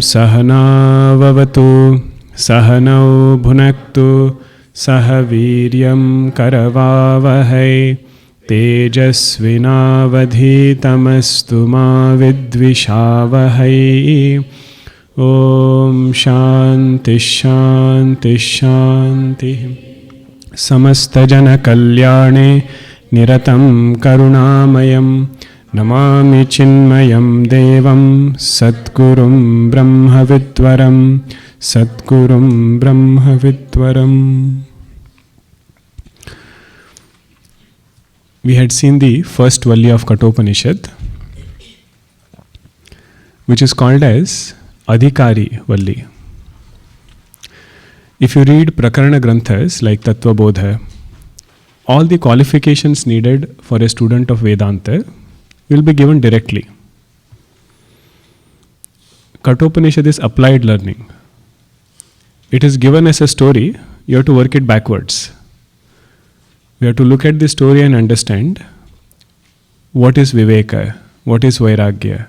Sahana vavatu Sahanau bhunaktu Saha viryam karavavahai Tejasvinavadhitamastu ma vidvishavahai. Om Shanti Shanti Shanti. Samasta jana kalyane Niratam karunamayam Namami Chinmayam Devam Satgurum Brahmavidvaram Satgurum Brahmavidvaram. We had seen the first valli of Kathopanishad, which is called as Adhikari valli. If you read Prakarana Granthas like Tattva Bodha, all the qualifications needed for a student of Vedanta will be given directly. Kathopanishad is applied learning. It is given as a story, you have to work it backwards. We have to look at the story and understand what is Viveka, what is Vairagya.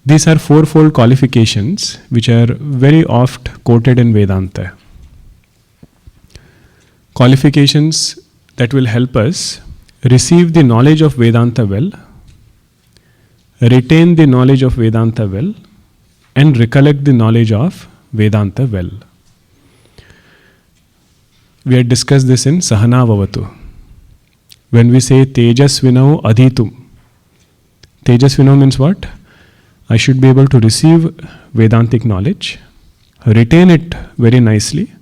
These are fourfold qualifications which are very oft quoted in Vedanta. Qualifications that will help us receive the knowledge of Vedanta well, retain the knowledge of Vedanta well, and recollect the knowledge of Vedanta well. We had discussed this in Sahana Vavatu. When we say Tejasvinau Adhitum, Tejasvinau means what? I should be able to receive Vedantic knowledge, retain it very nicely,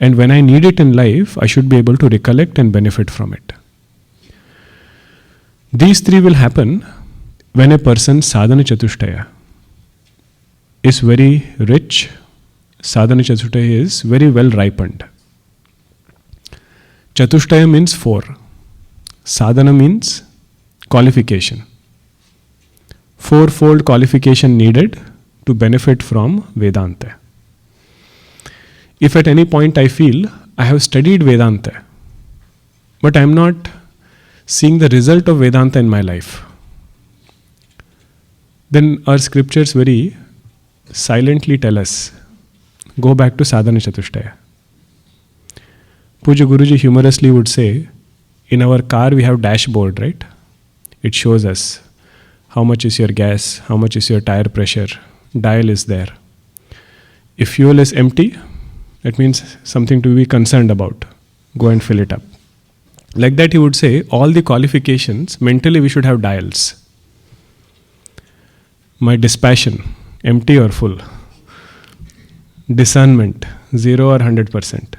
and when I need it in life, I should be able to recollect and benefit from it. These three will happen when a person's sadhana chatushtaya is very rich, sadhana chatushtaya is very well ripened. Chatushtaya means 4. Sadhana means qualification. Fourfold qualification needed to benefit from Vedanta. If at any point I feel I have studied Vedanta, but I am not seeing the result of Vedanta in my life, then our scriptures very silently tell us, go back to sadhana chatushtaya. Puja Guruji humorously would say, in our car we have dashboard, right? It shows us how much is your gas, how much is your tire pressure, dial is there. If fuel is empty, that means something to be concerned about. Go and fill it up. Like that he would say, all the qualifications, mentally we should have dials. My dispassion, empty or full. Discernment, 0 or 100%.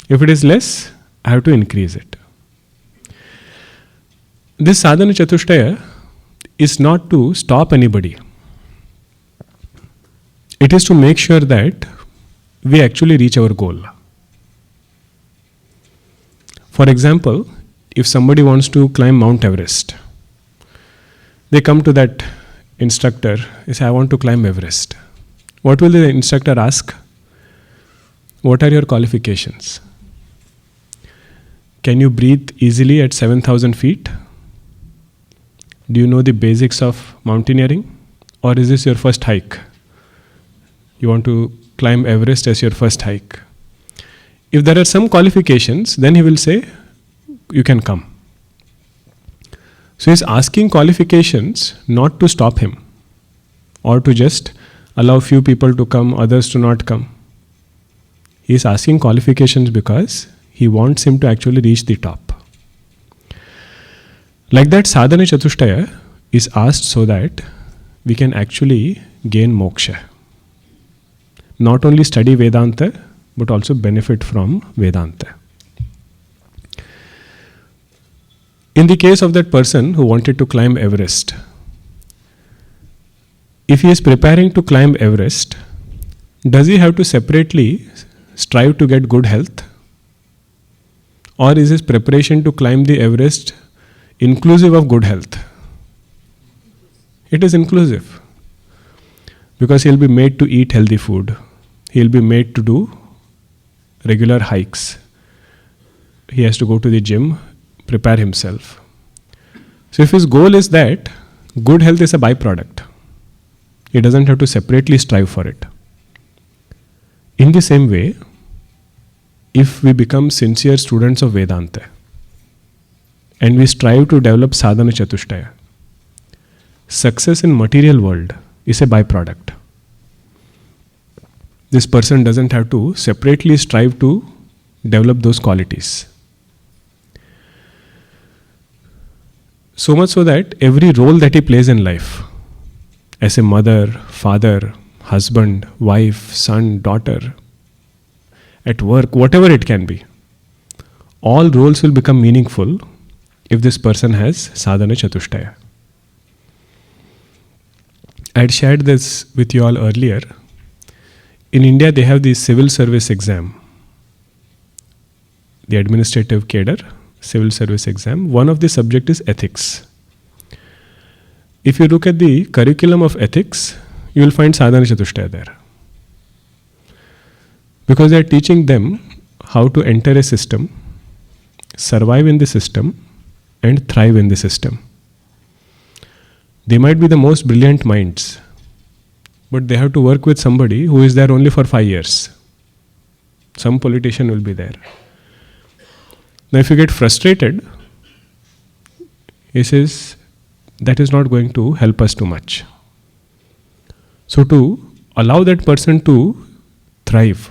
If it is less, I have to increase it. This sadhana chatushtaya is not to stop anybody. It is to make sure that we actually reach our goal. For example, if somebody wants to climb Mount Everest, they come to that instructor, they say, I want to climb Everest. What will the instructor ask? What are your qualifications? Can you breathe easily at 7,000 feet? Do you know the basics of mountaineering? Or is this your first hike? You want to climb Everest as your first hike. If there are some qualifications, then he will say, you can come. So he is asking qualifications not to stop him or to just allow few people to come, others to not come. He is asking qualifications because he wants him to actually reach the top. Like that, sadhana chatushtaya is asked so that we can actually gain moksha. Not only study Vedanta, but also benefit from Vedanta. In the case of that person who wanted to climb Everest, if he is preparing to climb Everest, does he have to separately strive to get good health? Or is his preparation to climb the Everest inclusive of good health? It is inclusive. Because he will be made to eat healthy food. He will be made to do regular hikes. He has to go to the gym, prepare himself. So if his goal is that, good health is a byproduct. He doesn't have to separately strive for it. In the same way, if we become sincere students of Vedanta and we strive to develop sadhana chatushtaya, success in material world is a byproduct. This person doesn't have to separately strive to develop those qualities. So much so that every role that he plays in life, as a mother, father, husband, wife, son, daughter, at work, whatever it can be, all roles will become meaningful if this person has sadhana chatushtaya. I had shared this with you all earlier. In India, they have the civil service exam, the administrative cadre, civil service exam. One of the subject is ethics. If you look at the curriculum of ethics, you will find sadhana chatushtaya there. Because they are teaching them how to enter a system, survive in the system, and thrive in the system. They might be the most brilliant minds, but they have to work with somebody who is there only for 5 years. Some politician will be there. Now if you get frustrated, he says, that is not going to help us too much. So to allow that person to thrive,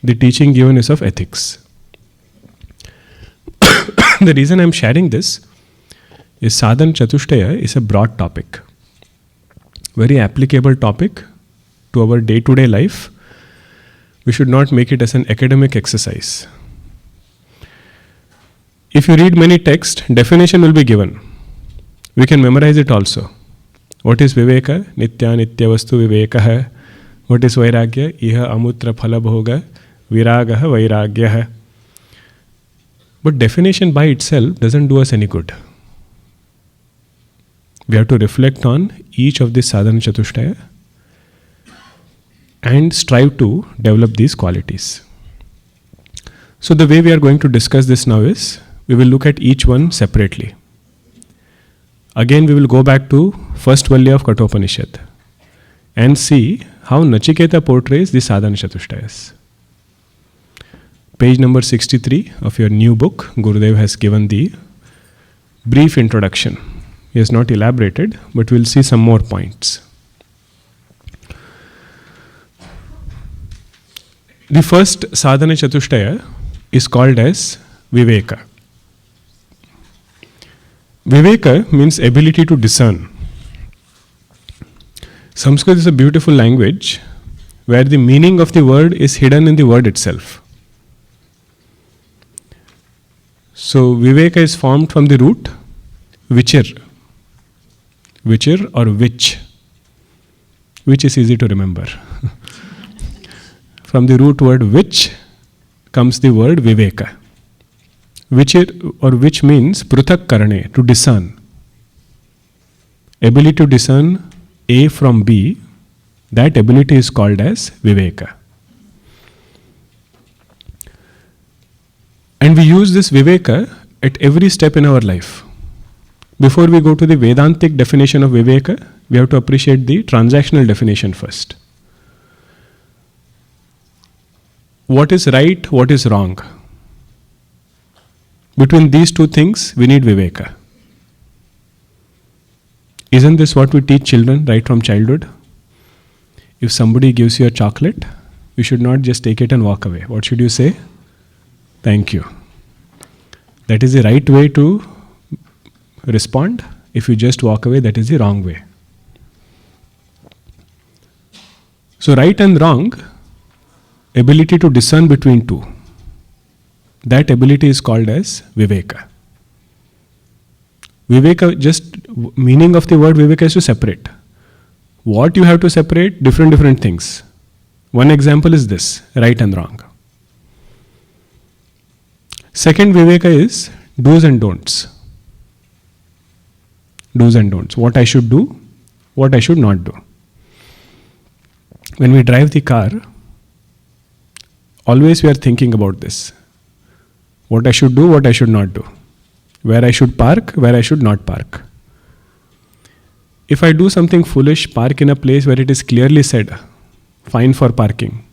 the teaching given is of ethics. The reason I am sharing this is sadhana chatushtaya is a broad topic, very applicable topic to our day-to-day life. We should not make it as an academic exercise. If you read many texts, definition will be given. We can memorize it also. What is Viveka? Nitya nitya vastu viveka hai. What is Vairagya? Iha amutra phala bhoga. Viraga vairagya hai. But definition by itself doesn't do us any good. We have to reflect on each of these sadhana chatushtaya and strive to develop these qualities. So the way we are going to discuss this now is, we will look at each one separately. Again, we will go back to first value of Kathopanishad and see how Nachiketa portrays the sadhana chatushtayas. Page number 63 of your new book, Gurudev has given the brief introduction. He has not elaborated, but we'll see some more points. The first sadhana chatushtaya is called as Viveka. Viveka means ability to discern. Sanskrit is a beautiful language where the meaning of the word is hidden in the word itself. So Viveka is formed from the root vichir. Vichir or which is easy to remember. From the root word which comes the word Viveka. Which means pruthak karane, to discern. Ability to discern A from B, that ability is called as Viveka. And we use this Viveka at every step in our life. Before we go to the Vedantic definition of Viveka, we have to appreciate the transactional definition first. What is right, what is wrong? Between these two things, we need Viveka. Isn't this what we teach children right from childhood? If somebody gives you a chocolate, you should not just take it and walk away. What should you say? Thank you. That is the right way to respond. If you just walk away, that is the wrong way. So right and wrong, ability to discern between two. That ability is called as Viveka. Viveka, just meaning of the word Viveka is to separate. What you have to separate? Different things. One example is this, right and wrong. Second Viveka is do's and don'ts. Do's and don'ts. What I should do, what I should not do. When we drive the car, always we are thinking about this. What I should do, what I should not do. Where I should park, where I should not park. If I do something foolish, park in a place where it is clearly said, fine for parking,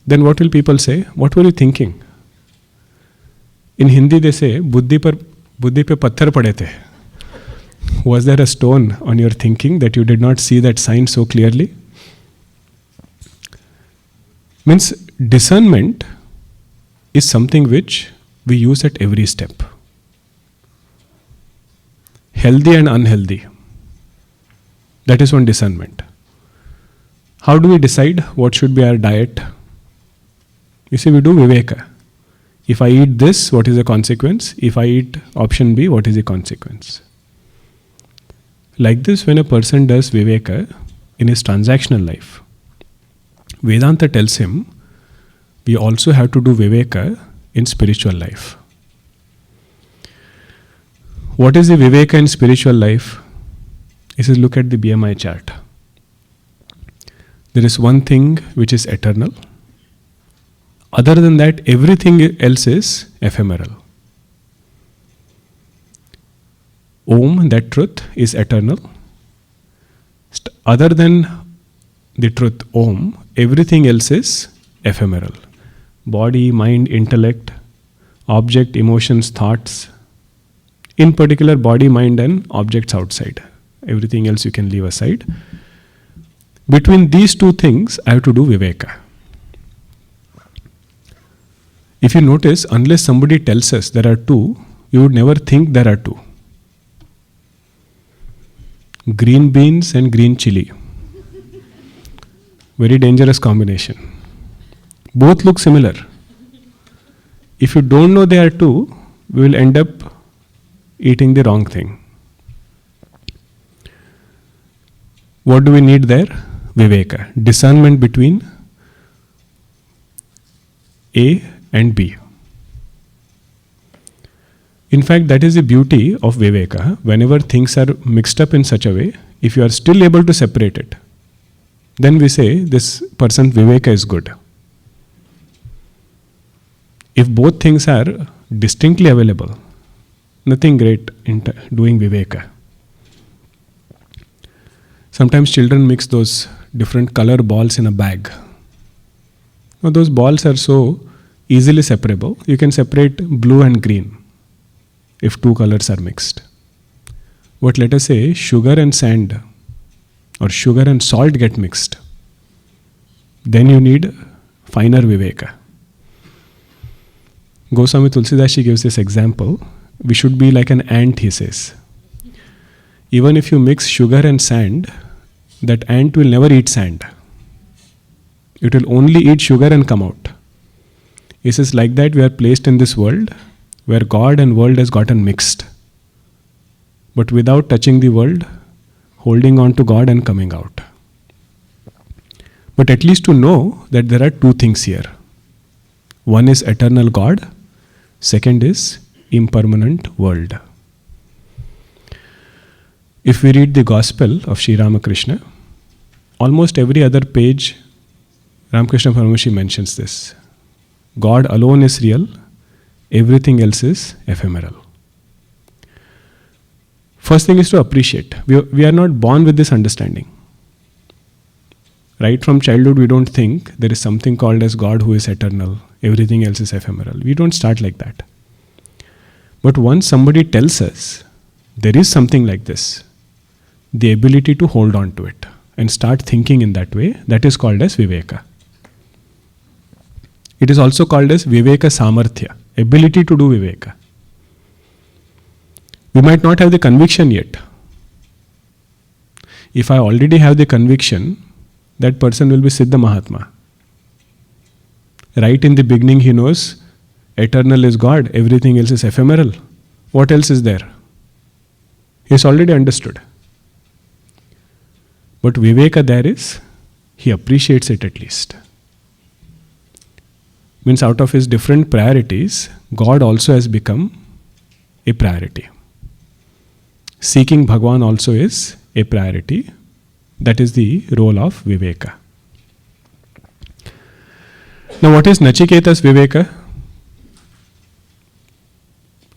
then what will people say? What were you thinking? In Hindi they say, buddhi pe patthar pade the. Was there a stone on your thinking that you did not see that sign so clearly? Means discernment is something which we use at every step. Healthy and unhealthy. That is one discernment. How do we decide what should be our diet? You see, we do Viveka. If I eat this, what is the consequence? If I eat option B, what is the consequence? Like this, when a person does Viveka in his transactional life, Vedanta tells him we also have to do Viveka in spiritual life. What is the Viveka in spiritual life? He says, look at the BMI chart. There is one thing which is eternal. Other than that, everything else is ephemeral. Om, that truth, is eternal. Other than the truth, Om, everything else is ephemeral. Body, mind, intellect, object, emotions, thoughts. In particular, body, mind, and objects outside. Everything else you can leave aside. Between these two things, I have to do Viveka. If you notice, unless somebody tells us there are two, you would never think there are two. Green beans and green chili. Very dangerous combination. Both look similar. If you don't know they are two, we will end up eating the wrong thing. What do we need there? Viveka. Discernment between A and B. In fact, that is the beauty of Viveka. Whenever things are mixed up in such a way, if you are still able to separate it, then we say this person's Viveka is good. If both things are distinctly available, nothing great in doing Viveka. Sometimes children mix those different color balls in a bag. Now those balls are so easily separable. You can separate blue and green if two colors are mixed. But let us say sugar and sand or sugar and salt get mixed. Then you need finer Viveka. Goswami Tulsidas gives this example. We should be like an ant, he says. Even if you mix sugar and sand, that ant will never eat sand. It will only eat sugar and come out. He says, like that we are placed in this world where God and world has gotten mixed. But without touching the world, holding on to God and coming out. But at least to know that there are two things here. One is eternal God, second is impermanent world. If we read the Gospel of Sri Ramakrishna, almost every other page, Ramakrishna Paramahansa mentions this. God alone is real, everything else is ephemeral. First thing is to appreciate. We are not born with this understanding. Right from childhood, we don't think there is something called as God who is eternal, everything else is ephemeral. We don't start like that. But once somebody tells us there is something like this, the ability to hold on to it and start thinking in that way, that is called as Viveka. It is also called as Viveka Samarthya, ability to do Viveka. We might not have the conviction yet. If I already have the conviction, that person will be Siddha Mahatma. Right in the beginning he knows eternal is God, everything else is ephemeral. What else is there? He has already understood. But Viveka there is, he appreciates it at least. Means out of his different priorities, God also has become a priority. Seeking Bhagwan also is a priority. That is the role of Viveka. Now what is Nachiketa's Viveka?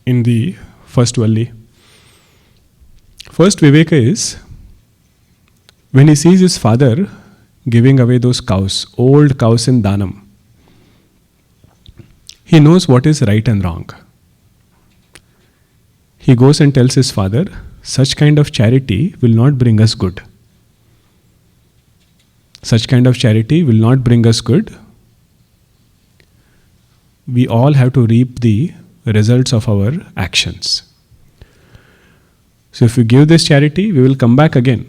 In the first Valli, First Viveka is when he sees his father giving away those cows, old cows in Danam. He knows what is right and wrong. He goes and tells his father, such kind of charity will not bring us good. Such kind of charity will not bring us good. We all have to reap the results of our actions. So if we give this charity, we will come back again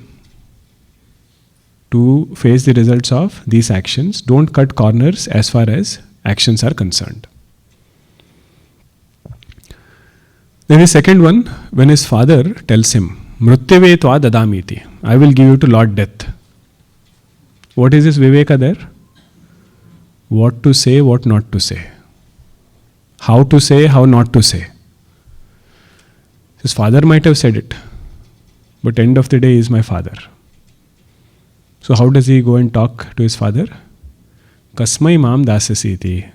to face the results of these actions. Don't cut corners as far as actions are concerned. Then the second one, when his father tells him, Mrutyave tva dadamiti, I will give you to Lord Death. What is this Viveka there? What to say, what not to say. How to say, how not to say. His father might have said it, but end of the day he is my father. So how does he go and talk to his father? Kasmai mam dasasiti.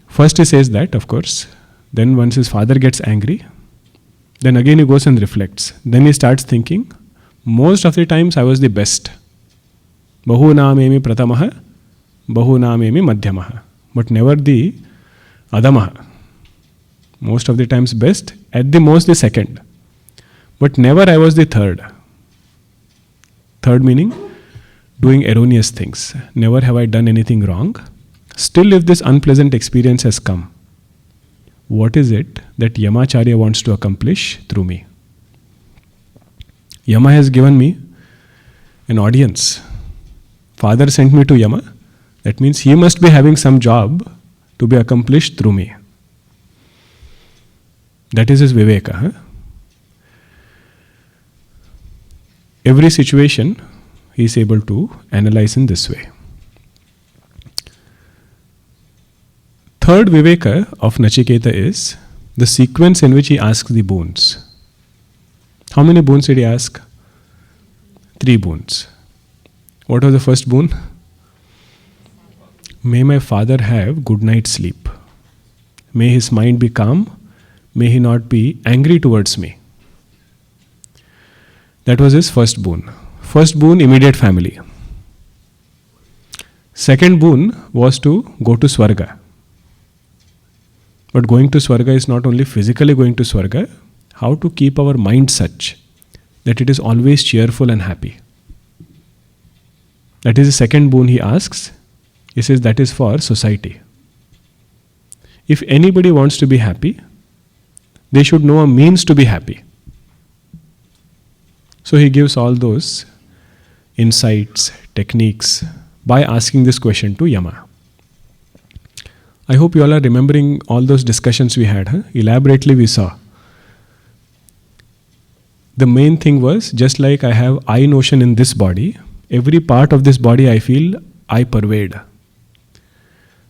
First he says that, of course. Then once his father gets angry, then again he goes and reflects. Then he starts thinking, most of the times I was the best. Bahu namemi pratamaha, bahu namemi madhyamaha. But never the adamaha. Most of the times best, at the most the second. But never I was the third. Third meaning, doing erroneous things. Never have I done anything wrong. Still, if this unpleasant experience has come, what is it that Yamacharya wants to accomplish through me? Yama has given me an audience. Father sent me to Yama. That means he must be having some job to be accomplished through me. That is his Viveka. Huh? Every situation he is able to analyze in this way. Third Viveka of Nachiketa is the sequence in which he asks the boons. How many boons did he ask? 3 boons. What was the first boon? May my father have good night's sleep. May his mind be calm. May he not be angry towards me. That was his first boon. First boon, immediate family. Second boon was to go to Swarga. But going to Swarga is not only physically going to Swarga, how to keep our mind such that it is always cheerful and happy. That is the second boon he asks. He says that is for society. If anybody wants to be happy, they should know a means to be happy. So he gives all those insights, techniques by asking this question to Yama. I hope you all are remembering all those discussions we had. Huh? Elaborately we saw. The main thing was, just like I have I notion in this body, every part of this body I feel I pervade.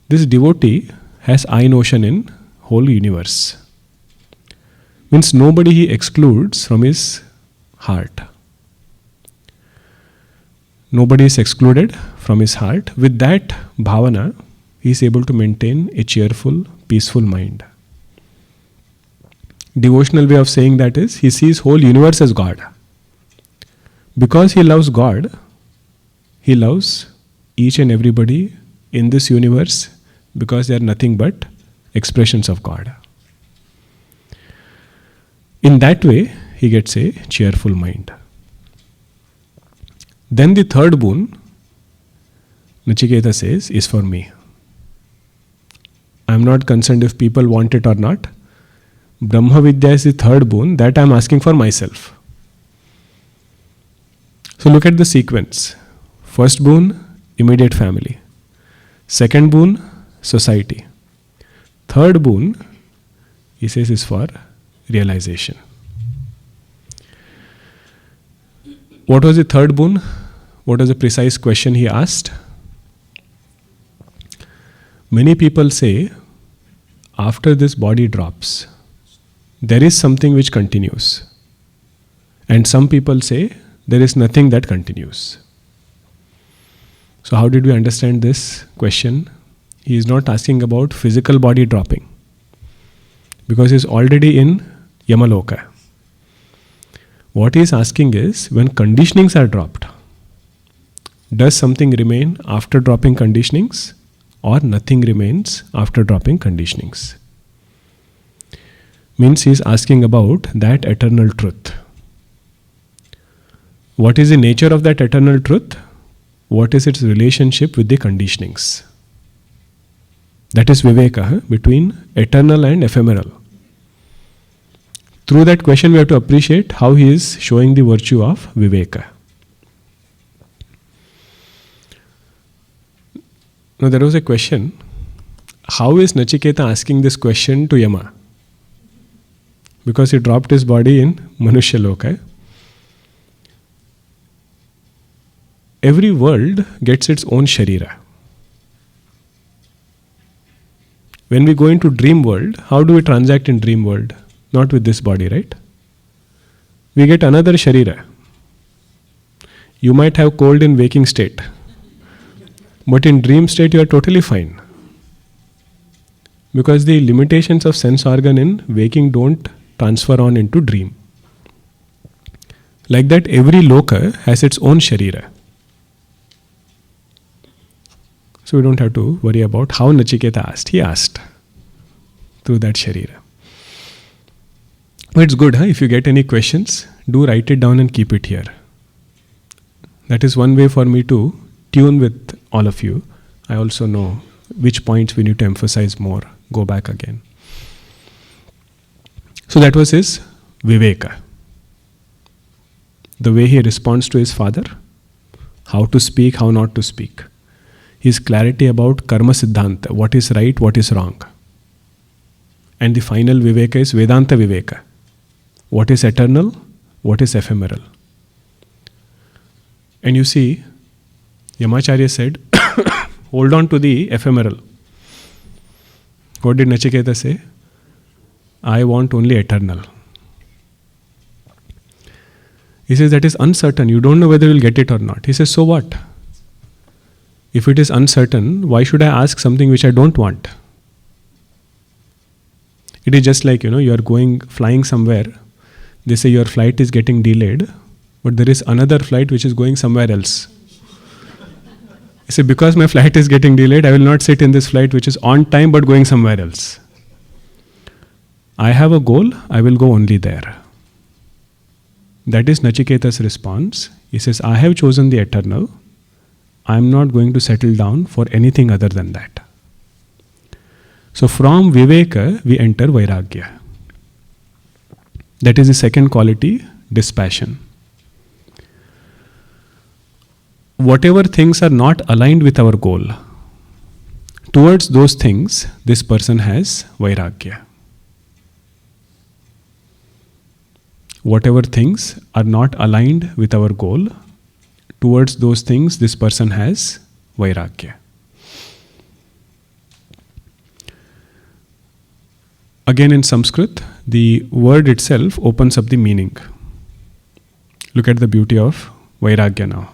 This devotee has I notion in whole universe. Means nobody he excludes from his heart. Nobody is excluded from his heart. With that bhavana, he is able to maintain a cheerful, peaceful mind. Devotional way of saying that is, he sees whole universe as God. Because he loves God, he loves each and everybody in this universe because they are nothing but expressions of God. In that way, he gets a cheerful mind. Then the third boon, Nachiketa says, is for me. I am not concerned if people want it or not. Brahma Vidya is the third boon that I am asking for myself. So look at the sequence. First boon, immediate family. Second boon, society. Third boon, he says, is for realization. What was the third boon? What was the precise question he asked? Many people say, after this body drops, there is something which continues. And some people say, there is nothing that continues. So how did we understand this question? He is not asking about physical body dropping, because he is already in Yamaloka. What he is asking is, when conditionings are dropped, does something remain after dropping conditionings, or nothing remains after dropping conditionings? Means he is asking about that eternal truth. What is the nature of that eternal truth? What is its relationship with the conditionings? That is Viveka, between eternal and ephemeral. Through that question, we have to appreciate how he is showing the virtue of Viveka. Now, there was a question: how is Nachiketa asking this question to Yama? Because he dropped his body in Manushya Loka. Every world gets its own Sharira. When we go into dream world, how do we transact in dream world? Not with this body, right? We get another Sharira. You might have cold in waking state, but in dream state you are totally fine. Because the limitations of sense organ in waking don't transfer on into dream. Like that, every loka has its own Sharira. So we don't have to worry about how Nachiketa asked. He asked through that Sharira. But it's good, if you get any questions, do write it down and keep it here. That is one way for me to tune with all of you. I also know which points we need to emphasize more. Go back again. So that was his Viveka. The way he responds to his father, how to speak, how not to speak. His clarity about karma siddhanta, what is right, what is wrong. And the final Viveka is Vedanta Viveka. What is eternal, what is ephemeral. And you see, Yamacharya said, hold on to the ephemeral. What did Nachiketa say? I want only eternal. He says that is uncertain. You don't know whether you will get it or not. He says, so what? If it is uncertain, why should I ask something which I don't want? It is just like, you are flying somewhere. They say your flight is getting delayed, but there is another flight which is going somewhere else. You say, because my flight is getting delayed, I will not sit in this flight which is on time but going somewhere else. I have a goal, I will go only there. That is Nachiketa's response. He says, I have chosen the eternal. I am not going to settle down for anything other than that. So from Viveka, we enter Vairagya. That is the second quality, dispassion. Whatever things are not aligned with our goal, towards those things, this person has Vairagya. Whatever things are not aligned with our goal, towards those things, this person has Vairagya. Again, in Sanskrit, the word itself opens up the meaning. Look at the beauty of Vairagya now.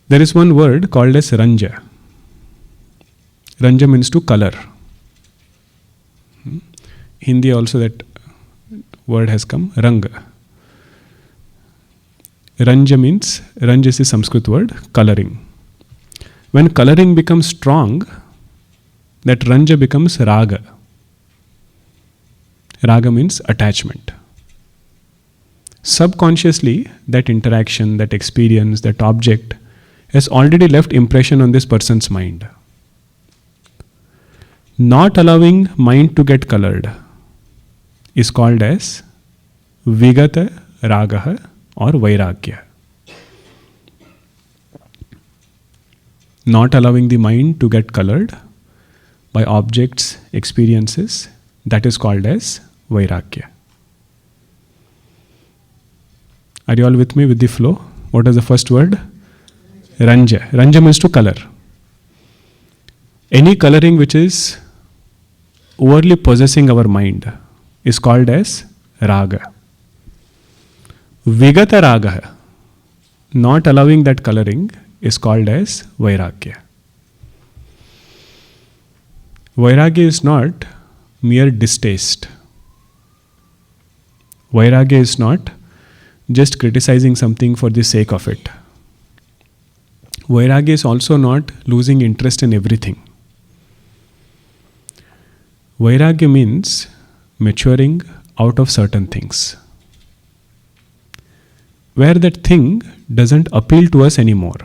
There is one word called as Ranja. Ranja means to color. Hindi also that word has come, Ranga. Ranja is the Sanskrit word, coloring. When coloring becomes strong, that Ranja becomes Raga. Raga means attachment. Subconsciously, that interaction, that experience, that object has already left impression on this person's mind. Not allowing mind to get colored is called as Vigata Ragaha or Vairagya. Not allowing the mind to get colored by objects, experiences, that is called as Vairagya. Are you all with me with the flow? What is the first word? Ranja. Ranja means to color. Any coloring which is overly possessing our mind is called as Raga. Vigata Raga, not allowing that coloring, is called as Vairagya. Vairagya is not mere distaste. Vairagya is not just criticizing something for the sake of it. Vairagya is also not losing interest in everything. Vairagya means maturing out of certain things, where that thing doesn't appeal to us anymore.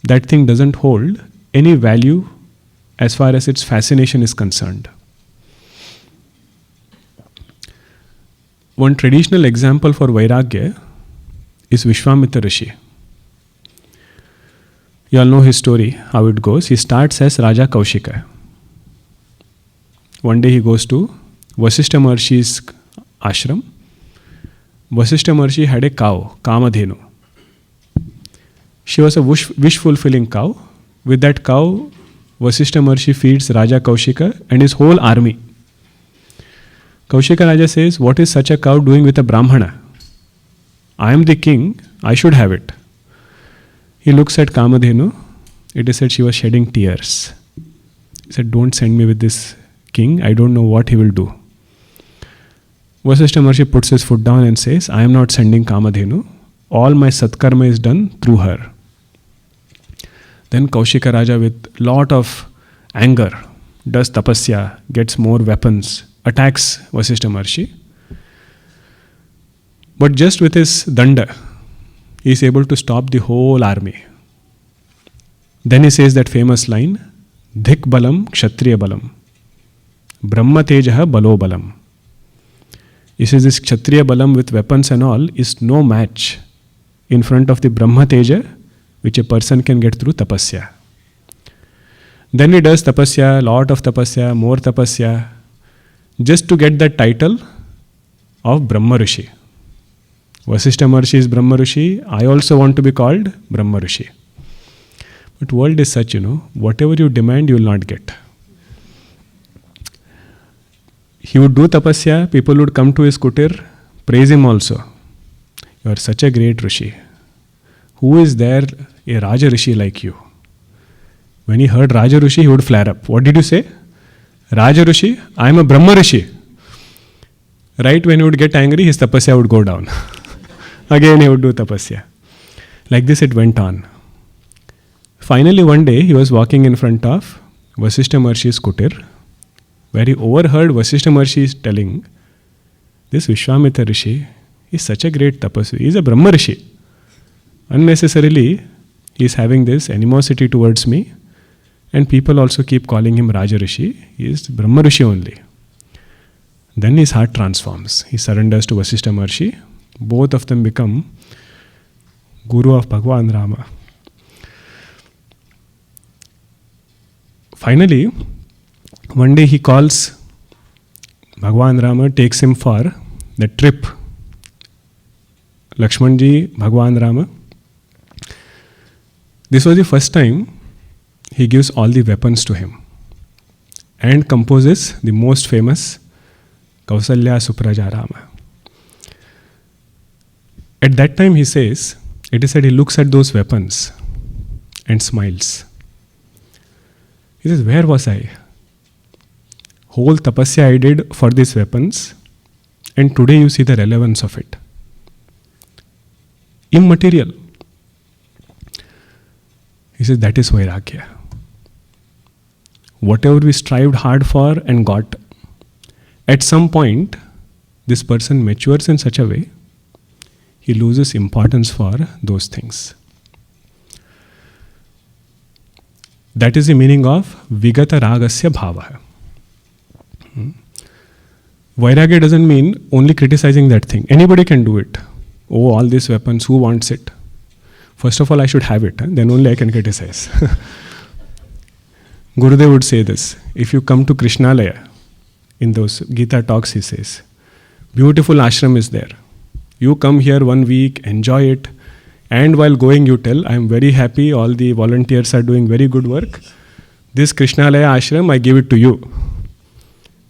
That thing doesn't hold any value as far as its fascination is concerned. One traditional example for Vairagya is Vishwamitra Rishi. You all know his story, how it goes. He starts as Raja Kaushika. One day he goes to Vasishtha Maharshi's ashram. Vasishtha Maharshi had a cow, Kamadhenu. She was a wish-fulfilling cow. With that cow, Vasishtha Maharshi feeds Raja Kaushika and his whole army. Kaushika Raja says, "What is such a cow doing with a Brahmana? I am the king, I should have it." He looks at Kamadhenu. It is said she was shedding tears. He said, "Don't send me with this king, I don't know what he will do." Vasishtha Maharshi puts his foot down and says, "I am not sending Kamadhenu. All my satkarma is done through her." Then Kaushika Raja, with lot of anger, does tapasya, gets more weapons, attacks Vasishtha Maharshi. But just with his danda, he is able to stop the whole army. Then he says that famous line, "Dhik balam kshatriya balam, brahma tejaha balo balam." He says this kshatriya balam with weapons and all is no match in front of the brahma teja which a person can get through tapasya. Then he does tapasya, lot of tapasya, more tapasya, just to get that title of Brahma Rishi. Vasishtha Maharshi is Brahma Rishi. I also want to be called Brahma Rishi. But world is such, whatever you demand, you will not get. He would do tapasya, people would come to his kutir, praise him also. You are such a great Rishi. Who is there, a Raja Rishi like you? When he heard Raja Rishi, he would flare up. What did you say? Raja Rishi? I am a Brahma Rishi. Right when he would get angry, his tapasya would go down. Again he would do tapasya. Like this it went on. Finally one day he was walking in front of Vasishtha Maharshi's kutir, where he overheard Vasishtha Maharshi telling, "This Vishwamitra Rishi is such a great tapasvi. He is a Brahma Rishi. Unnecessarily he is having this animosity towards me, and people also keep calling him Raja Rishi. He is Brahma Rishi only." Then his heart transforms. He surrenders to Vasishtha Maharshi. Both of them become Guru of Bhagwan Rama. Finally, one day he calls Bhagwan Rama, takes him for the trip. Lakshmanji, Bhagwan Rama. This was the first time he gives all the weapons to him and composes the most famous Kausalya Supraja Rama. At that time he says, it is said he looks at those weapons and smiles. He says, "Where was I? Whole tapasya I did for these weapons, and today you see the relevance of it. Immaterial." He says, that is Vairagya. Whatever we strived hard for and got, at some point, this person matures in such a way, he loses importance for those things. That is the meaning of Vigata Ragasya Bhava. Vairagya doesn't mean only criticizing that thing. Anybody can do it. Oh, all these weapons, who wants it? First of all, I should have it, then only I can criticize. Gurudev would say this. If you come to Krishnalaya, in those Gita talks he says, beautiful ashram is there. You come here 1 week, enjoy it, and while going you tell, I am very happy, all the volunteers are doing very good work. This Krishnalaya ashram, I give it to you.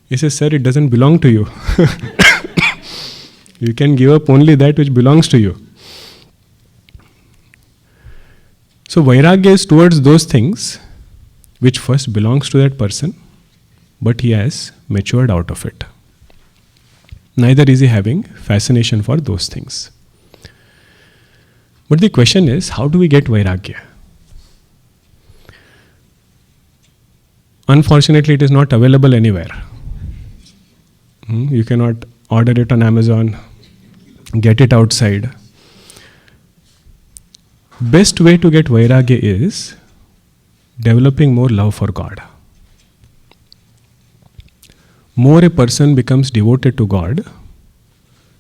He says, sir, it doesn't belong to you. You can give up only that which belongs to you. So Vairagya is towards those things which first belongs to that person, but he has matured out of it. Neither is he having fascination for those things. But the question is, how do we get Vairagya? Unfortunately, it is not available anywhere. You cannot order it on Amazon, get it outside. Best way to get Vairagya is developing more love for God. More a person becomes devoted to God,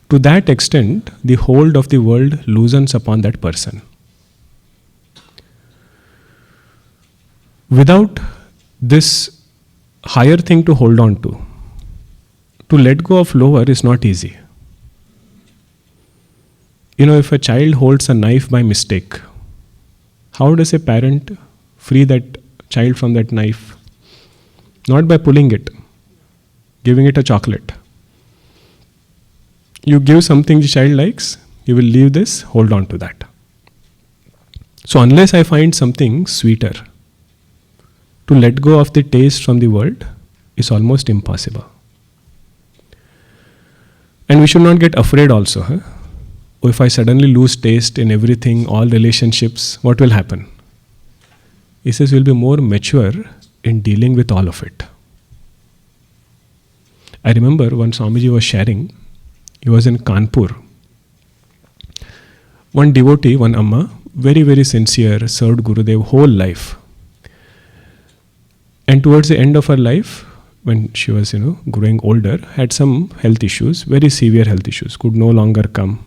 to that extent, the hold of the world loosens upon that person. Without this higher thing to hold on to let go of lower is not easy. If a child holds a knife by mistake, how does a parent free that child from that knife? Not by pulling it, giving it a chocolate. You give something the child likes, you will leave this, hold on to that. So unless I find something sweeter, to let go of the taste from the world is almost impossible. And we should not get afraid also. If I suddenly lose taste in everything, all relationships, what will happen? He says we'll be more mature in dealing with all of it. I remember when Swamiji was sharing, he was in Kanpur. One devotee, one Amma, very, very sincere, served Gurudev whole life. And towards the end of her life, when she was, growing older, had some health issues, very severe health issues, could no longer come.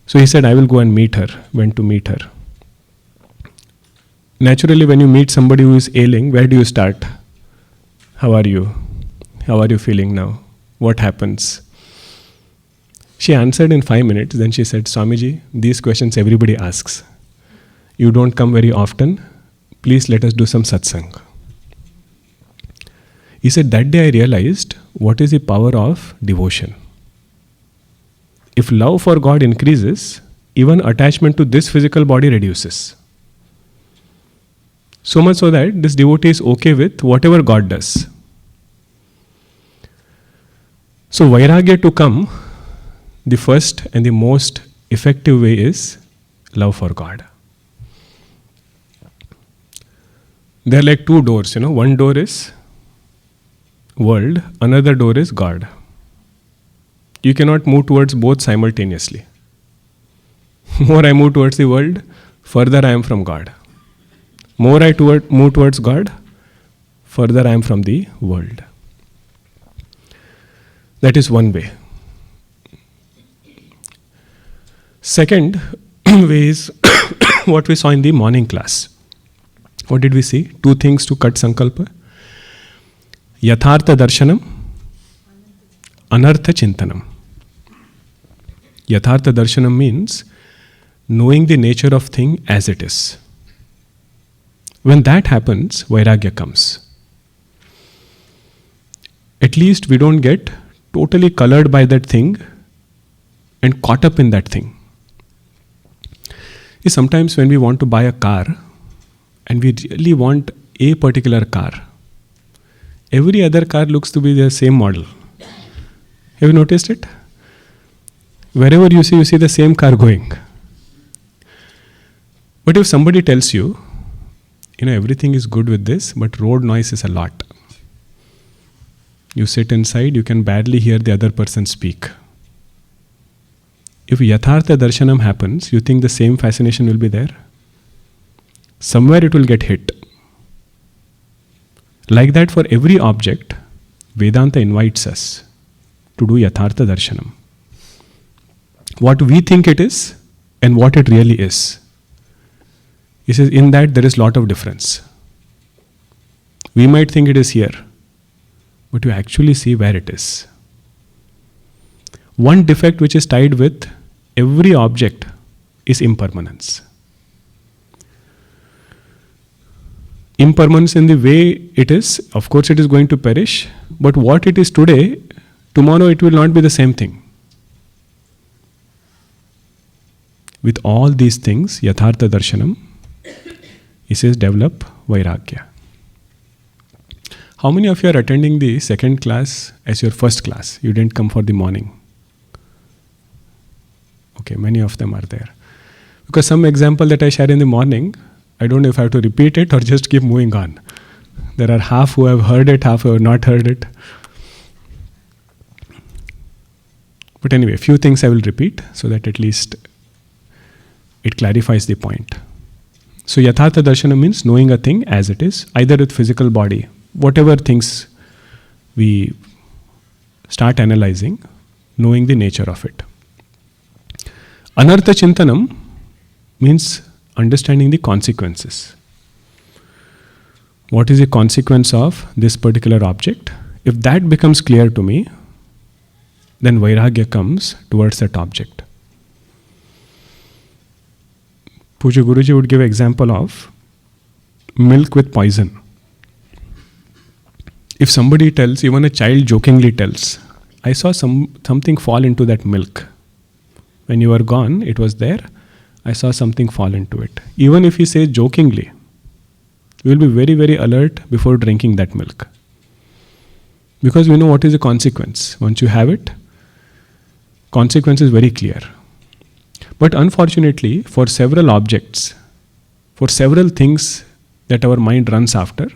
So he said, I will go and meet her, went to meet her. Naturally, when you meet somebody who is ailing, where do you start? How are you? How are you feeling now? What happens? She answered in 5 minutes. Then she said, Swamiji, these questions everybody asks. You don't come very often. Please let us do some satsang. He said, that day I realized what is the power of devotion. If love for God increases, even attachment to this physical body reduces. So much so that this devotee is okay with whatever God does. So Vairagya to come, the first and the most effective way is love for God. There are like two doors, one door is world, another door is God. You cannot move towards both simultaneously. More I move towards the world, further I am from God. More I move towards God, further I am from the world. That is one way. Second way is what we saw in the morning class. What did we see? Two things to cut sankalpa. Yathartha darshanam, anartha chintanam. Yathartha darshanam means knowing the nature of thing as it is. When that happens, Vairagya comes. At least we don't get totally colored by that thing and caught up in that thing. Sometimes when we want to buy a car and we really want a particular car, every other car looks to be the same model. Have you noticed it? Wherever you see the same car going. But if somebody tells you, everything is good with this, but road noise is a lot. You sit inside, you can barely hear the other person speak. If Yathartha Darshanam happens, you think the same fascination will be there? Somewhere it will get hit. Like that, for every object, Vedanta invites us to do Yathartha Darshanam. What we think it is and what it really is. He says, in that there is a lot of difference. We might think it is here, but you actually see where it is. One defect which is tied with every object is impermanence. Impermanence in the way it is, of course it is going to perish, but what it is today, tomorrow it will not be the same thing. With all these things, Yathartha Darshanam, he says, develop Vairagya. How many of you are attending the second class as your first class? You didn't come for the morning. Okay, many of them are there. Because some example that I share in the morning, I don't know if I have to repeat it or just keep moving on. There are half who have heard it, half who have not heard it. But anyway, few things I will repeat so that at least it clarifies the point. So Yathartha Darshana means knowing a thing as it is, either with physical body, whatever things we start analyzing, knowing the nature of it. Anartha Chintanam means understanding the consequences. What is the consequence of this particular object? If that becomes clear to me, then Vairagya comes towards that object. Puja Guruji would give an example of milk with poison. If somebody tells, even a child jokingly tells, I saw something fall into that milk. When you were gone, it was there. I saw something fall into it. Even if he says jokingly, we will be very, very alert before drinking that milk. Because we know what is the consequence. Once you have it, consequence is very clear. But unfortunately, for several objects, for several things that our mind runs after,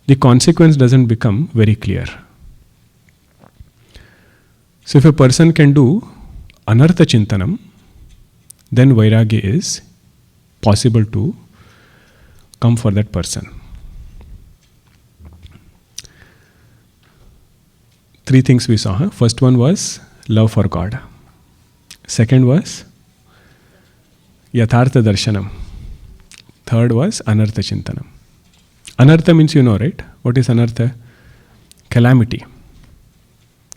the consequence doesn't become very clear. So if a person can do Anartha Chintanam, then Vairagya is possible to come for that person. 3 things we saw. First one was love for God. Second was Yathartha Darshanam. Third was Anartha Chintanam. Anartha means you know, right? What is Anartha? Calamity.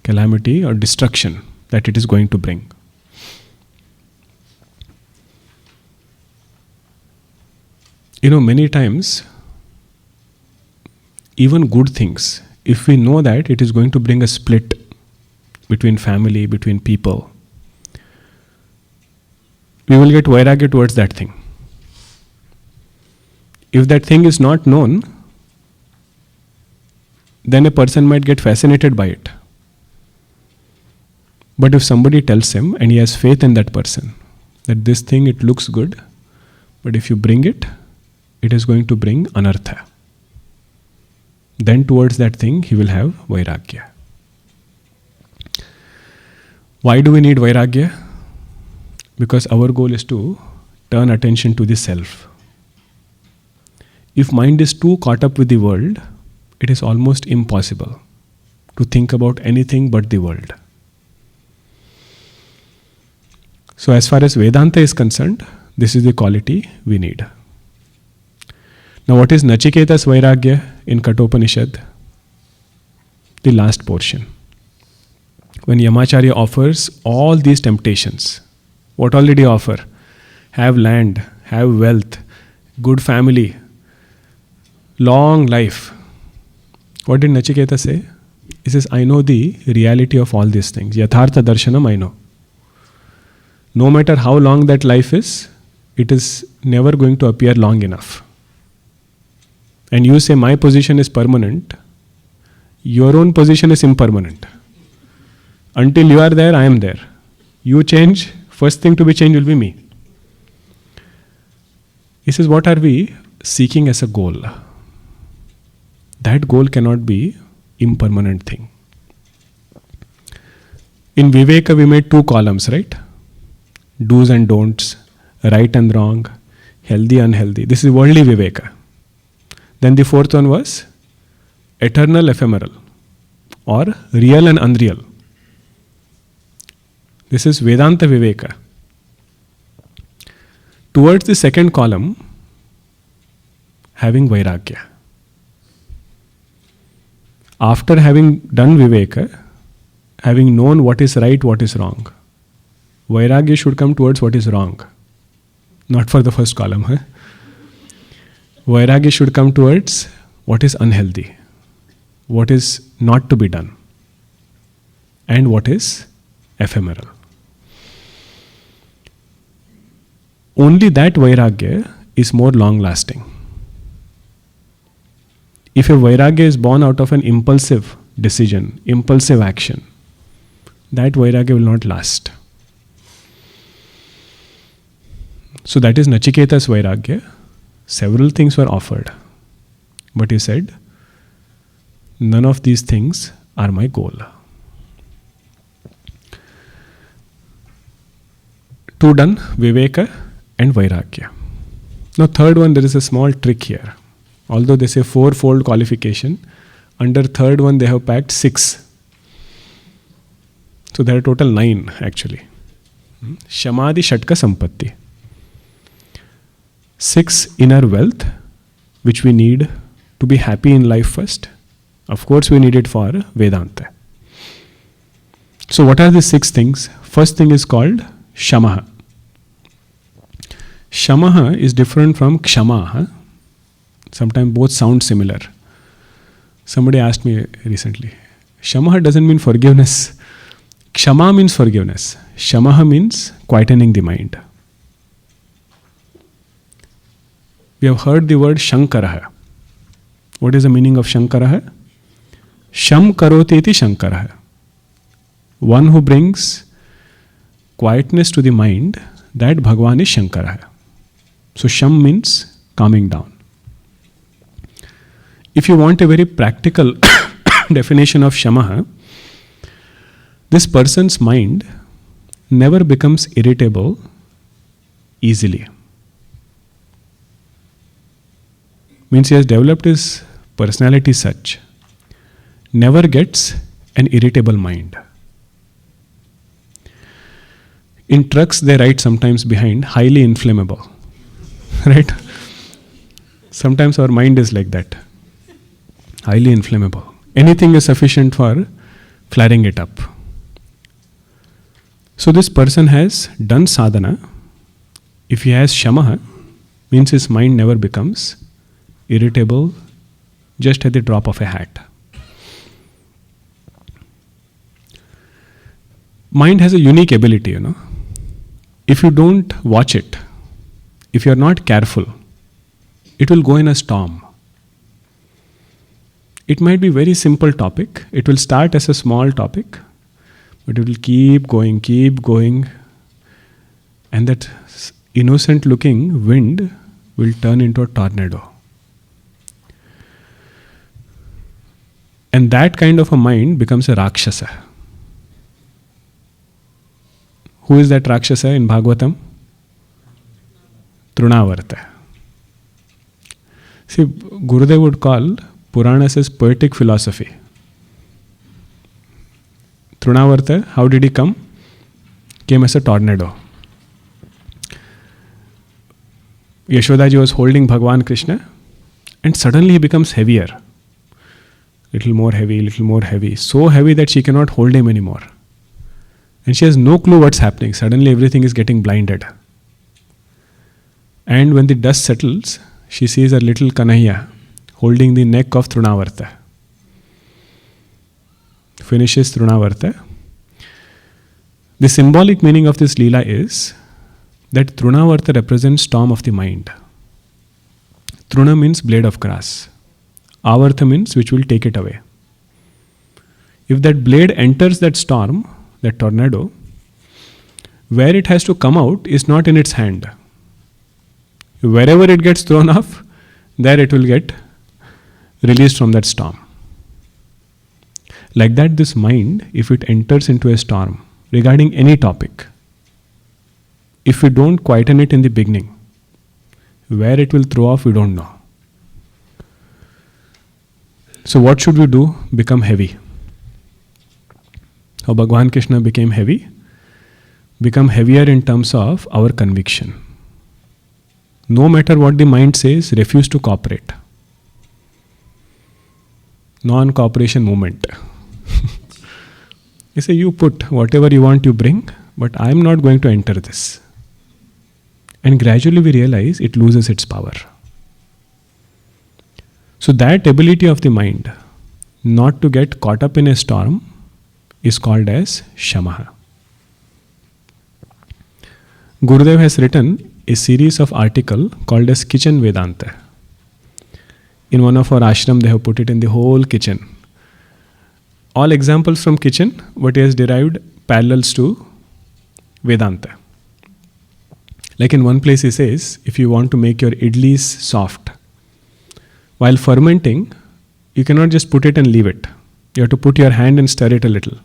Calamity or destruction that it is going to bring. You know, many times, even good things, if we know that it is going to bring a split between family, between people, we will get Vairagya towards that thing. If that thing is not known, then a person might get fascinated by it. But if somebody tells him, and he has faith in that person, that this thing, it looks good, but if you bring it, it is going to bring anartha. Then towards that thing, he will have Vairagya. Why do we need Vairagya? Because our goal is to turn attention to the self. If mind is too caught up with the world, it is almost impossible to think about anything but the world. So as far as Vedanta is concerned, this is the quality we need. Now what is Nachiketa's Vairagya in Kathopanishad? The last portion. When Yamacharya offers all these temptations, what all did he offer? Have land, have wealth, good family, long life. What did Nachiketa say? He says, I know the reality of all these things. Yathartha Darshanam I know. No matter how long that life is, it is never going to appear long enough. And you say, my position is permanent. Your own position is impermanent. Until you are there, I am there. You change, first thing to be changed will be me. He says, what are we seeking as a goal? That goal cannot be impermanent thing. In Viveka, we made 2 columns, right? Do's and don'ts, right and wrong, healthy, unhealthy. This is worldly Viveka. Then the 4th one was eternal, ephemeral, or real and unreal. This is Vedanta Viveka. Towards the 2nd column, having Vairagya. After having done Viveka, having known what is right, what is wrong, Vairagya should come towards what is wrong. Not for the 1st column. Huh? Vairagya should come towards what is unhealthy, what is not to be done, and what is ephemeral. Only that Vairagya is more long lasting. If a Vairagya is born out of an impulsive decision, impulsive action, that Vairagya will not last. So that is Nachiketa's Vairagya. Several things were offered, but he said, none of these things are my goal. 2 done, Viveka and Vairagya. Now third one, there is a small trick here. Although they say 4-fold qualification, under third one they have packed 6. So there are total 9 actually. Shamadi-Shatka Sampatti. 6 inner wealth, which we need to be happy in life first. Of course we need it for Vedanta. So what are the 6 things? First thing is called Shamaha. Shamaha is different from Kshama. Sometimes both sound similar. Somebody asked me recently, Shamaha doesn't mean forgiveness. Kshama means forgiveness. Shamaha means quietening the mind. We have heard the word Shankaraha. What is the meaning of Shankaraha? Sham karoti iti Shankaraha. One who brings quietness to the mind, that Bhagavan is Shankaraha. So Sham means calming down. If you want a very practical definition of Shamaha, this person's mind never becomes irritable easily. Means he has developed his personality such, never gets an irritable mind. In trucks they write sometimes behind, highly inflammable. Right? Sometimes our mind is like that. Highly inflammable. Anything is sufficient for flaring it up. So this person has done sadhana. If he has shamaha, means his mind never becomes irritable just at the drop of a hat. Mind has a unique ability, If you don't watch it, if you are not careful, it will go in a storm. It might be very simple topic. It will start as a small topic, but it will keep going, and that innocent looking wind will turn into a tornado. And that kind of a mind becomes a Rakshasa. Who is that Rakshasa in Bhagavatam? Trunavarta. See, Gurudev would call Puranas as poetic philosophy. Trunavarta, how did he come? Came as a tornado. Yashodaji was holding Bhagavan Krishna, and suddenly he becomes heavier. Little more heavy. So heavy that she cannot hold him anymore. And she has no clue what's happening. Suddenly everything is getting blinded. And when the dust settles, she sees a little Kanhaiya holding the neck of Trunavarta. Finishes Trunavarta. The symbolic meaning of this Leela is that Trunavarta represents storm of the mind. Truna means blade of grass. Avartha means which will take it away. If that blade enters that storm, that tornado, where it has to come out is not in its hand. Wherever it gets thrown off, there it will get released from that storm. Like that, this mind, if it enters into a storm regarding any topic, if we don't quieten it in the beginning, where it will throw off, we don't know. So what should we do? Become heavy. How Bhagavan Krishna became heavy? Become heavier in terms of our conviction. No matter what the mind says, refuse to cooperate. Non-cooperation movement. You say, you put whatever you want, you bring, but I am not going to enter this. And gradually we realize it loses its power. So that ability of the mind not to get caught up in a storm is called as Shamaha. Gurudev has written a series of articles called as Kitchen Vedanta. In one of our ashram, they have put it in the whole kitchen. All examples from kitchen, but he has derived parallels to Vedanta. Like in one place he says, if you want to make your idlis soft, while fermenting, you cannot just put it and leave it. You have to put your hand and stir it a little.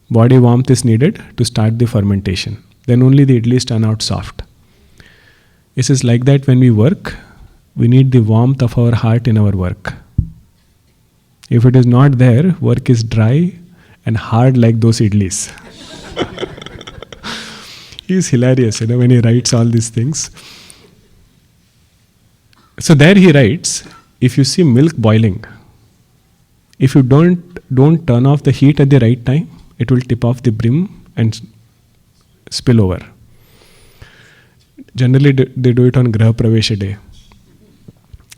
Body warmth is needed to start the fermentation. Then only the idlis turn out soft. It is like that when we work, we need the warmth of our heart in our work. If it is not there, work is dry and hard like those idlis. He is hilarious, when he writes all these things. So there he writes, if you see milk boiling, if you don't turn off the heat at the right time, it will tip off the brim and spill over. Generally, they do it on Graha Pravesha day.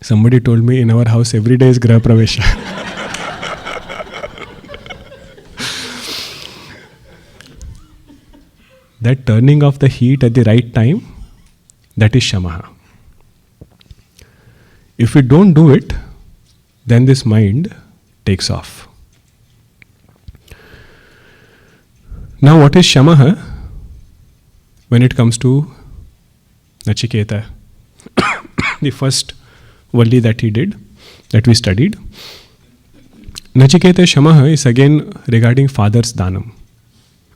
Somebody told me in our house every day is Graha Pravesha. That turning off the heat at the right time, that is Shamaha. If we don't do it, then this mind takes off. Now, what is Shamaha when it comes to Nachiketa? The first Valli that he did, that we studied. Nachiketa Shamaha is again regarding father's Dhanam.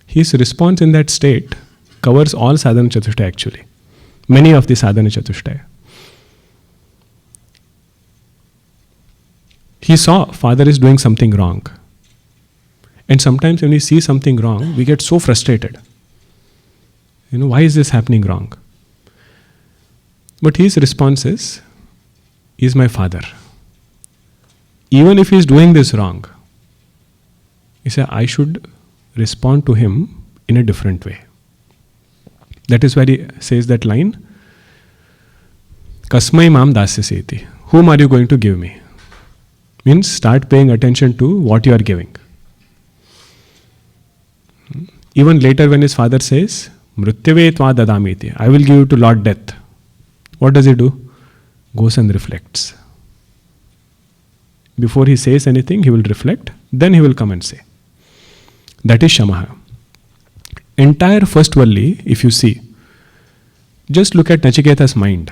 His response in that state covers all Sadhana Chatushtaya actually. Many of the Sadhana Chatushtaya. He saw father is doing something wrong. And sometimes when we see something wrong, we get so frustrated. Why is this happening wrong? But his response is, he is my father. Even if he is doing this wrong, he said, I should respond to him in a different way. That is where he says that line, Kasmai mam dasyaseti. Whom are you going to give me? Means start paying attention to what you are giving. Even later when his father says, Mrityave tva dadamiti, I will give you to Lord Death. What does he do? Goes and reflects. Before he says anything, he will reflect, then he will come and say. That is Shamaha. Entire first Valli, if you see, just look at Nachiketa's mind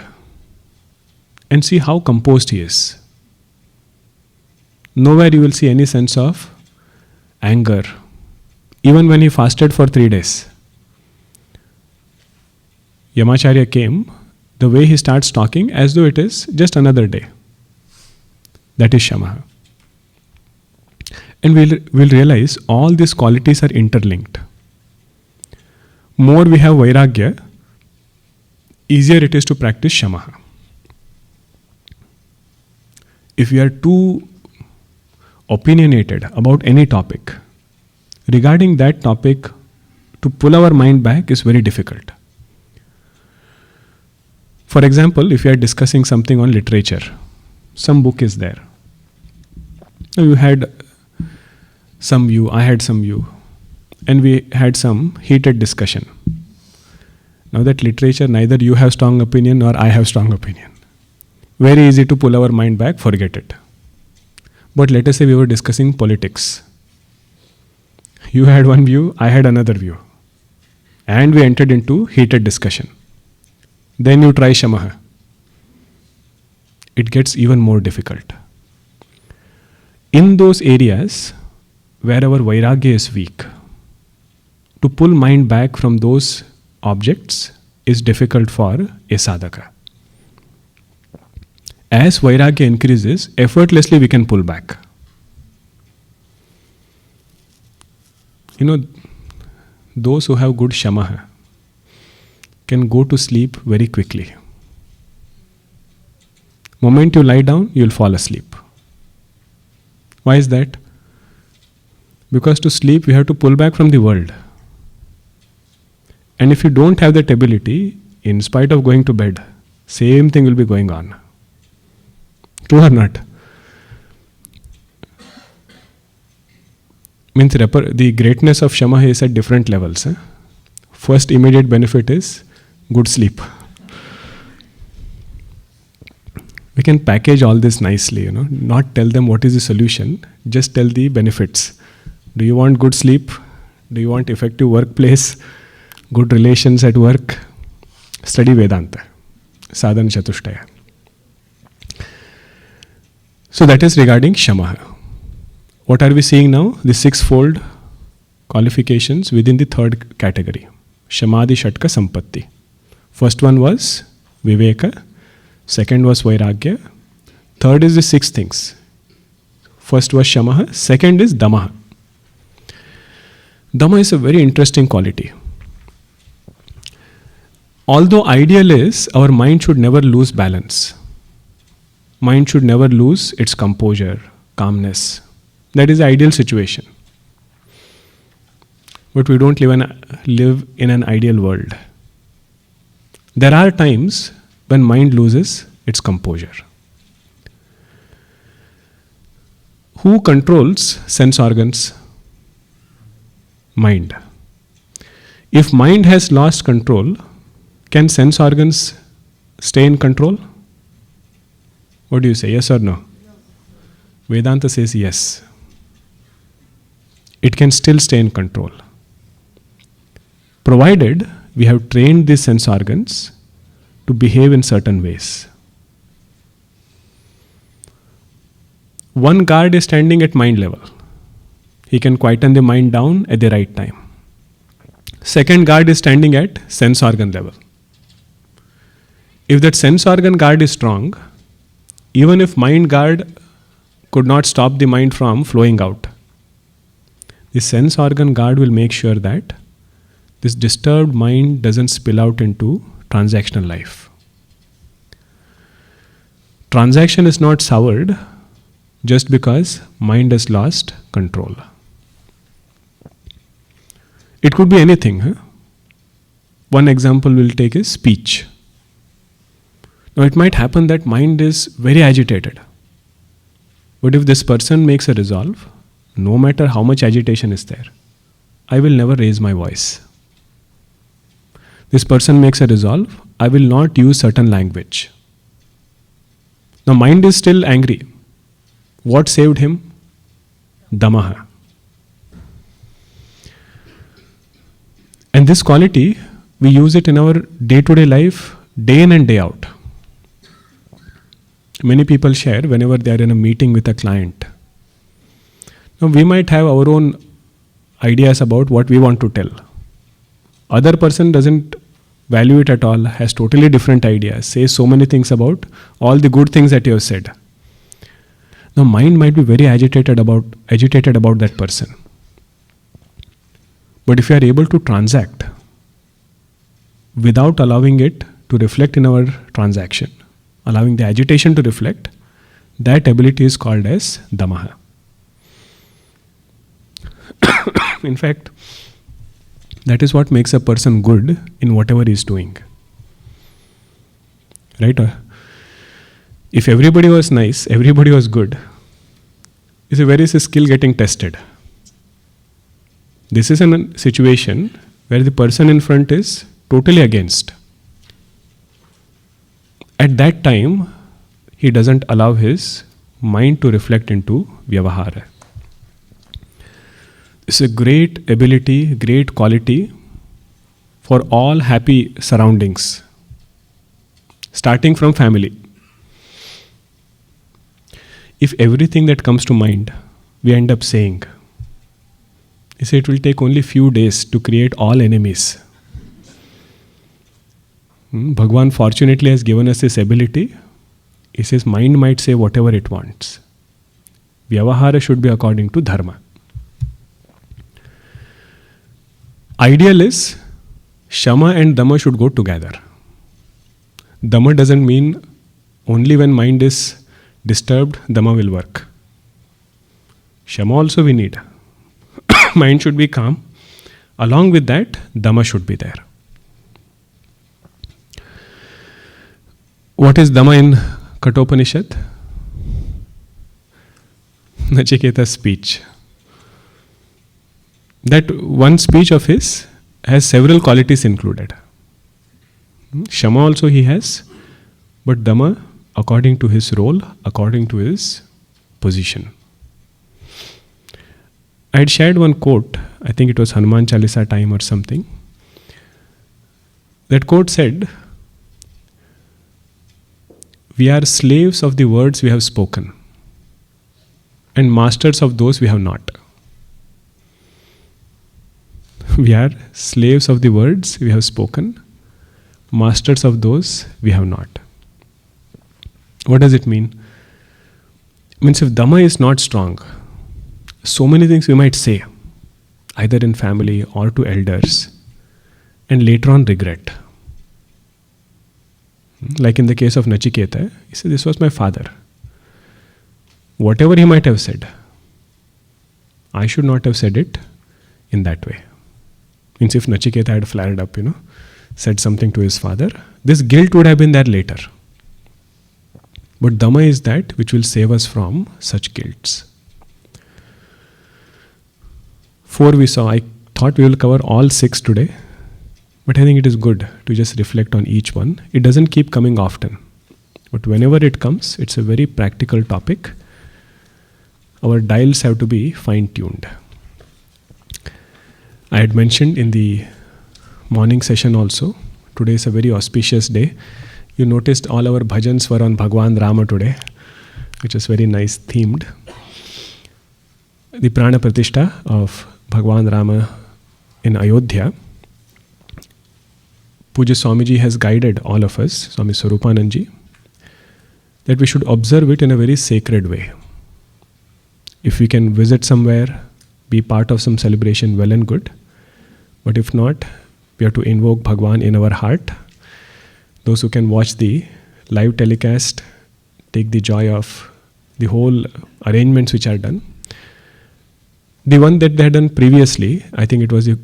and see how composed he is. Nowhere you will see any sense of anger. Even when he fasted for 3 days, Yamacharya came, the way he starts talking as though it is just another day. That is Shamaha. And we'll realize all these qualities are interlinked. More we have Vairagya, easier it is to practice Shamaha. If we are too opinionated about any topic, regarding that topic, to pull our mind back is very difficult. For example, if you are discussing something on literature, some book is there. You had some view, I had some view, and we had some heated discussion. Now that literature, neither you have strong opinion nor I have strong opinion. Very easy to pull our mind back, forget it. But let us say we were discussing politics. You had one view, I had another view. And we entered into heated discussion. Then you try Shamaha. It gets even more difficult. In those areas where our Vairagya is weak, to pull mind back from those objects is difficult for a sadhaka. As Vairagya increases, effortlessly we can pull back. Those who have good Shamaha can go to sleep very quickly. Moment you lie down, you will fall asleep. Why is that? Because to sleep, we have to pull back from the world. And if you don't have that ability, in spite of going to bed, same thing will be going on. True or not? Means the greatness of Shamaha is at different levels. First immediate benefit is good sleep. We can package all this nicely, not tell them what is the solution, just tell the benefits. Do you want good sleep? Do you want effective workplace? Good relations at work? Study Vedanta, Sadhana Chatushtaya. So that is regarding Shama. What are we seeing now? The sixfold qualifications within the third category, Shamadi-Shama Sampatti. First one was Viveka, second was Vairagya, third is the six things. First was Shama, second is Dama. Dama is a very interesting quality. Although ideal is our mind should never lose balance. Mind should never lose its composure, calmness. That is the ideal situation. But we don't live in an ideal world. There are times when mind loses its composure. Who controls sense organs? Mind. If mind has lost control, can sense organs stay in control? What do you say, yes or no? Vedanta says yes. It can still stay in control, provided we have trained these sense organs to behave in certain ways. One guard is standing at mind level. He can quieten the mind down at the right time. Second guard is standing at sense organ level. If that sense organ guard is strong, even if mind guard could not stop the mind from flowing out, the sense organ guard will make sure that this disturbed mind doesn't spill out into transactional life. Transaction is not soured just because mind has lost control. It could be anything. One example we'll take is speech. Now it might happen that mind is very agitated. But if this person makes a resolve, no matter how much agitation is there, I will never raise my voice. This person makes a resolve, I will not use certain language. Now mind is still angry. What saved him? Dama. And this quality, we use it in our day-to-day life, day in and day out. Many people share whenever they are in a meeting with a client. Now we might have our own ideas about what we want to tell. Other person doesn't value it at all, has totally different ideas, says so many things about all the good things that you have said. Now mind might be very agitated about that person. But if you are able to transact without allowing it to reflect in our transaction, allowing the agitation to reflect, that ability is called as Dama. In fact, that is what makes a person good in whatever he is doing. Right? If everybody was nice, everybody was good, where is his skill getting tested? This is a situation where the person in front is totally against. At that time, he doesn't allow his mind to reflect into vyavahara. It's a great ability, great quality for all happy surroundings, starting from family. If everything that comes to mind, we end up saying, you say it will take only few days to create all enemies. Bhagwan fortunately has given us this ability. He says mind might say whatever it wants. Vyavahara should be according to dharma. Ideal is Shama and Dama should go together. Dama doesn't mean only when mind is disturbed, Dama will work. Shama also we need. Mind should be calm. Along with that, Dama should be there. What is Dama in Kathopanishad? Nachiketa's speech. That one speech of his has several qualities included. Shama also he has, but Dama according to his role, according to his position. I had shared one quote, I think it was Hanuman Chalisa time or something. That quote said, "We are slaves of the words we have spoken and masters of those we have not." We are slaves of the words we have spoken, masters of those we have not. What does it mean? It means if Dhamma is not strong, so many things we might say, either in family or to elders, and later on regret. Like in the case of Nachiketa, he said, "This was my father." Whatever he might have said, I should not have said it in that way. Means if Nachiketa had flared up, said something to his father, this guilt would have been there later. But Dhamma is that which will save us from such guilts. 4 we saw. I thought we will cover all 6 today, but I think it is good to just reflect on each one. It doesn't keep coming often, but whenever it comes, it's a very practical topic. Our dials have to be fine-tuned. I had mentioned in the morning session also, today is a very auspicious day. You noticed all our bhajans were on Bhagwan Rama today, which is very nice themed. The Prana Pratishtha of Bhagwan Rama in Ayodhya. Puja Swamiji has guided all of us, Swami Swarupananji, that we should observe it in a very sacred way. If we can visit somewhere, be part of some celebration, well and good. But if not, we have to invoke Bhagwan in our heart. Those who can watch the live telecast, take the joy of the whole arrangements which are done. The one that they had done previously, I think it was the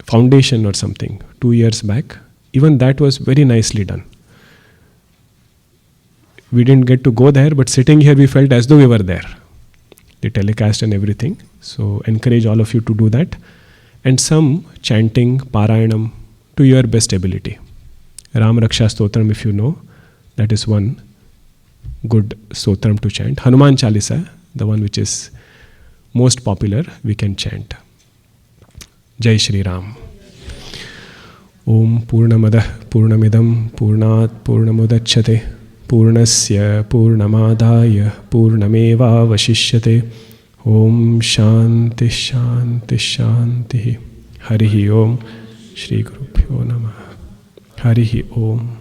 foundation or something, 2 years back. Even that was very nicely done. We didn't get to go there, but sitting here we felt as though we were there. The telecast and everything. So encourage all of you to do that. And some chanting, Parayanam to your best ability. Ram Raksha Stotram, if you know, that is one good Stotram to chant. Hanuman Chalisa, the one which is most popular, we can chant. Jai Shri Ram. Om Purnamadah Purnamidam Purnat Purnamudachyate Purnasya Purnamadaya Purnameva Vashishyate. Om Shanti Shanti Shanti. Harihi Om. Shri Gurubhyo Namah. Harihi Om.